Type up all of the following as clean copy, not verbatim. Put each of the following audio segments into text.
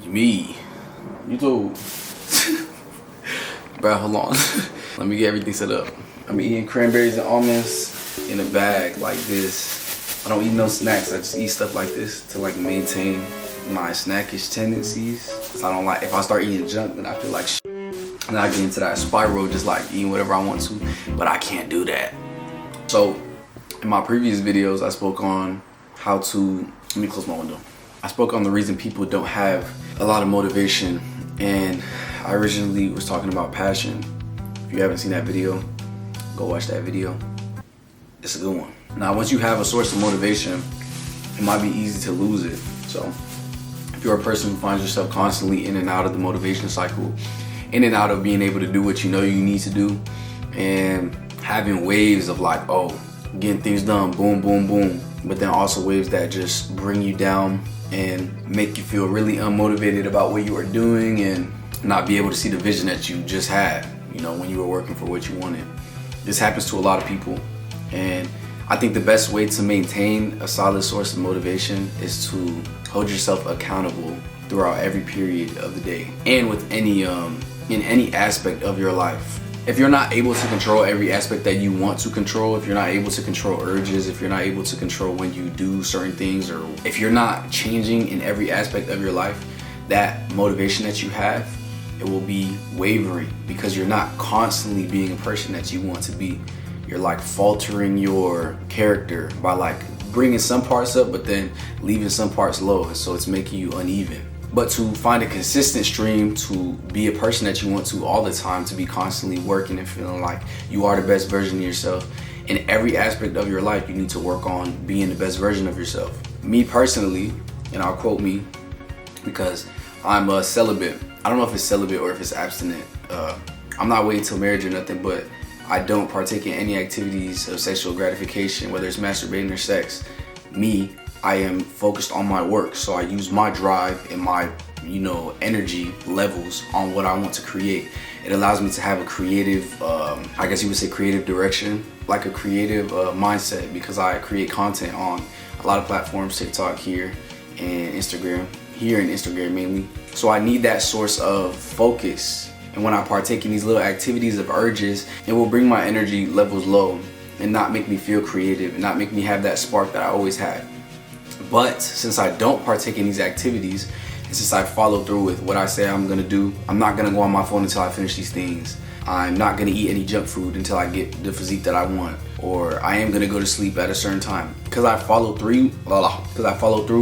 Me. You told. Bro, hold on. Let me get everything set up. I'm eating cranberries and almonds in a bag like this. I don't eat no snacks. I just eat stuff like this to like maintain my snackish tendencies. So I don't like, if I start eating junk, then I feel like shit. And I get into that spiral just like eating whatever I want to, but I can't do that. So in my previous videos, I spoke on how to, let me close my window. I spoke on the reason people don't have a lot of motivation, and I originally was talking about passion. If you haven't seen that video, go watch that video. It's a good one. Now, once you have a source of motivation, it might be easy to lose it. So if you're a person who finds yourself constantly in and out of the motivation cycle, in and out of being able to do what you know you need to do, and having waves of like, oh, getting things done, boom, boom, boom, but then also waves that just bring you down and make you feel really unmotivated about what you are doing and not be able to see the vision that you just had, you know, when you were working for what you wanted. This happens to a lot of people, and I think the best way to maintain a solid source of motivation is to hold yourself accountable throughout every period of the day and with any in any aspect of your life. If you're not able to control every aspect that you want to control, if you're not able to control urges, if you're not able to control when you do certain things, or if you're not changing in every aspect of your life, that motivation that you have, it will be wavering because you're not constantly being a person that you want to be. You're like faltering your character by like bringing some parts up but then leaving some parts low, and so it's making you uneven. But to find a consistent stream, to be a person that you want to all the time, to be constantly working and feeling like you are the best version of yourself, in every aspect of your life you need to work on being the best version of yourself. Me personally, and I'll quote me because I'm a celibate. I don't know if it's celibate or if it's abstinent. I'm not waiting till marriage or nothing, but I don't partake in any activities of sexual gratification, whether it's masturbating or sex. I am focused on my work, so I use my drive and my, energy levels on what I want to create. It allows me to have a creative, I guess you would say creative direction, like a creative mindset, because I create content on a lot of platforms, TikTok here and Instagram, mainly. So I need that source of focus. And when I partake in these little activities of urges, it will bring my energy levels low and not make me feel creative and not make me have that spark that I always had. But since I don't partake in these activities, and since I follow through with what I say I'm gonna do, I'm not gonna go on my phone until I finish these things. I'm not gonna eat any junk food until I get the physique that I want, or I am gonna go to sleep at a certain time. Because I follow through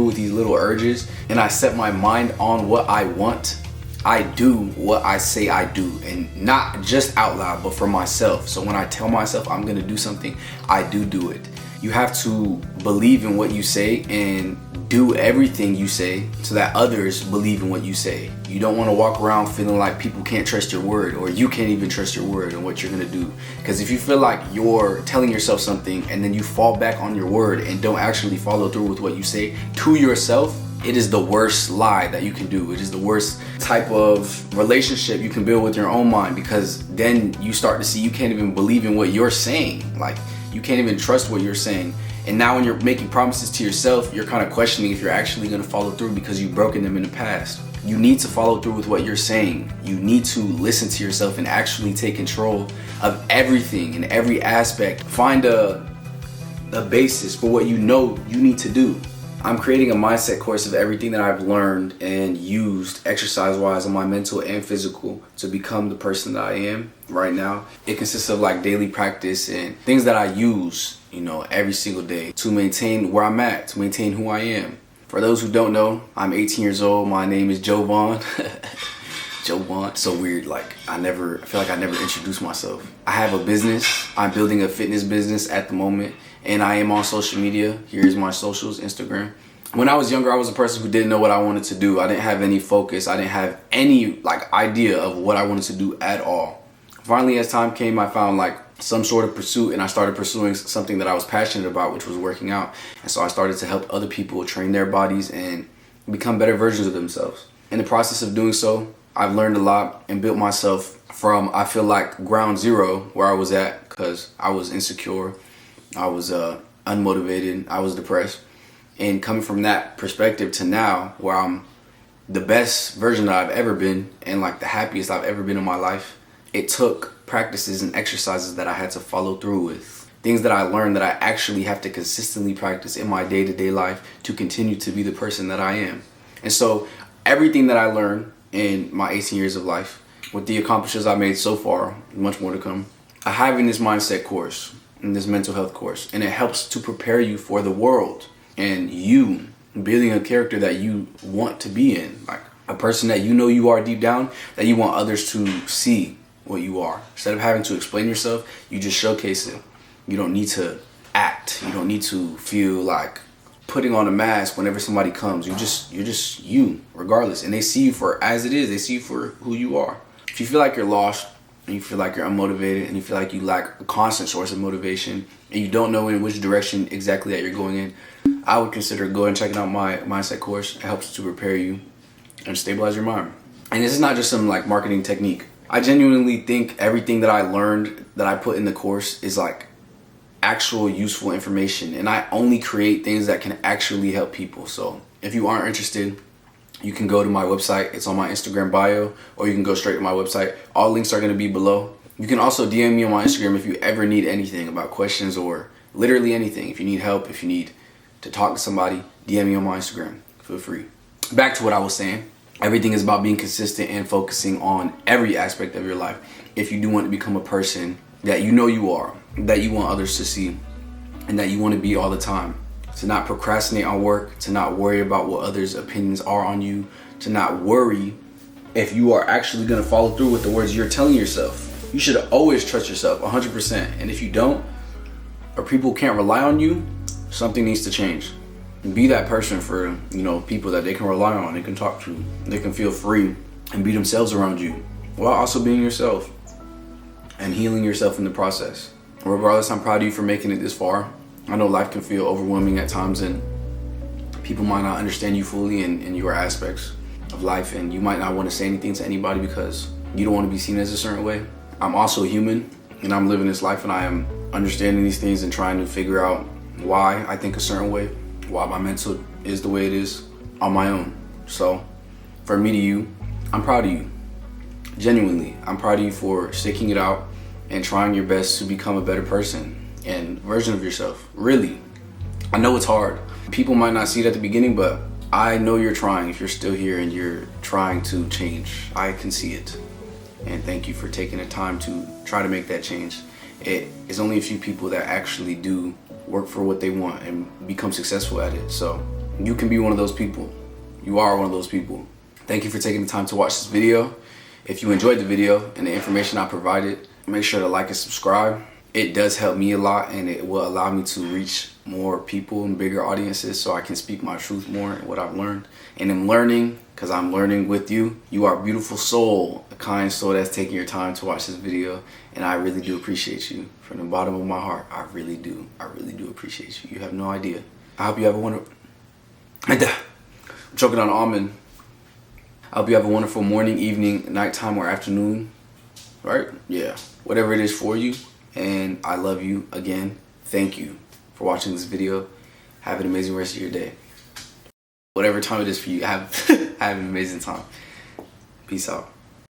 with these little urges, and I set my mind on what I want. I do what I say I do, and not just out loud, but for myself. So when I tell myself I'm gonna do something, I do it. You have to believe in what you say and do everything you say so that others believe in what you say. You don't want to walk around feeling like people can't trust your word, or you can't even trust your word and what you're gonna do. Because if you feel like you're telling yourself something and then you fall back on your word and don't actually follow through with what you say to yourself, it is the worst lie that you can do. It is the worst type of relationship you can build with your own mind, because then you start to see you can't even believe in what you're saying. Like, you can't even trust what you're saying. And now when you're making promises to yourself, you're kind of questioning if you're actually going to follow through because you've broken them in the past. You need to follow through with what you're saying. You need to listen to yourself and actually take control of everything in every aspect. Find a basis for what you know you need to do. I'm creating a mindset course of everything that I've learned and used exercise-wise on my mental and physical to become the person that I am right now. It consists of like daily practice and things that I use, every single day to maintain where I'm at, to maintain who I am. For those who don't know, I'm 18 years old. My name is Joe Vaughn. Joe Vaughn. So weird. I feel like I never introduced myself. I have a business. I'm building a fitness business at the moment. And I am on social media. Here's my socials, Instagram. When I was younger, I was a person who didn't know what I wanted to do. I didn't have any focus. I didn't have any idea of what I wanted to do at all. Finally, as time came, I found some sort of pursuit, and I started pursuing something that I was passionate about, which was working out. And so I started to help other people train their bodies and become better versions of themselves. In the process of doing so, I've learned a lot and built myself from, I feel like, ground zero where I was at, because I was insecure. I was unmotivated, I was depressed, and coming from that perspective to now where I'm the best version that I've ever been and like the happiest I've ever been in my life, it took practices and exercises that I had to follow through with. Things that I learned that I actually have to consistently practice in my day-to-day life to continue to be the person that I am. And so everything that I learned in my 18 years of life, with the accomplishments I made so far, much more to come, I have in this mindset course, in this mental health course, and it helps to prepare you for the world and you building a character that you want to be in, like a person that you know you are deep down, that you want others to see what you are. Instead of having to explain yourself, you just showcase it. You don't need to act. You don't need to feel like putting on a mask whenever somebody comes. You're just you, regardless. And they see you for as it is. They see you for who you are. If you feel like you're lost, and you feel like you're unmotivated, and you feel like you lack a constant source of motivation, and you don't know in which direction exactly that you're going in, I would consider going and checking out my mindset course. It helps to prepare you and stabilize your mind. And this is not just some like marketing technique. I genuinely think everything that I learned that I put in the course is like actual useful information, and I only create things that can actually help people. So if you aren't interested, you can go to my website. It's on my Instagram bio, or you can go straight to my website. All links are going to be below. You can also DM me on my Instagram if you ever need anything about questions or literally anything. If you need help, if you need to talk to somebody, DM me on my Instagram. Feel free. Back to what I was saying. Everything is about being consistent and focusing on every aspect of your life. If you do want to become a person that you know you are, that you want others to see, and that you want to be all the time. To not procrastinate on work, to not worry about what others' opinions are on you, to not worry if you are actually going to follow through with the words you're telling yourself. You should always trust yourself 100%. And if you don't, or people can't rely on you, something needs to change. And be that person for, people that they can rely on, they can talk to, they can feel free and be themselves around you, while also being yourself and healing yourself in the process. Regardless, I'm proud of you for making it this far. I know life can feel overwhelming at times, and people might not understand you fully in your aspects of life, and you might not want to say anything to anybody because you don't want to be seen as a certain way. I'm also human, and I'm living this life, and I am understanding these things and trying to figure out why I think a certain way, why my mental is the way it is on my own. So from me to you, I'm proud of you. Genuinely, I'm proud of you for sticking it out and trying your best to become a better person and version of yourself. Really, I know it's hard. People might not see it at the beginning, but I know you're trying. If you're still here and you're trying to change, I can see it. And thank you for taking the time to try to make that change. It is only a few people that actually do work for what they want and become successful at it. So you can be one of those people. You are one of those people. Thank you for taking the time to watch this video. If you enjoyed the video and the information I provided, make sure to like and subscribe. It does help me a lot, and it will allow me to reach more people and bigger audiences so I can speak my truth more and what I've learned. And I'm learning because I'm learning with you. You are a beautiful soul, a kind soul that's taking your time to watch this video, and I really do appreciate you from the bottom of my heart. I really do appreciate you. You have no idea. I hope you have a wonderful... I'm choking on an almond. I hope you have a wonderful morning, evening, nighttime, or afternoon. Right? Yeah. Whatever it is for you. And I love you again. Thank you for watching this video. Have an amazing rest of your day. Whatever time it is for you, have an amazing time. Peace out.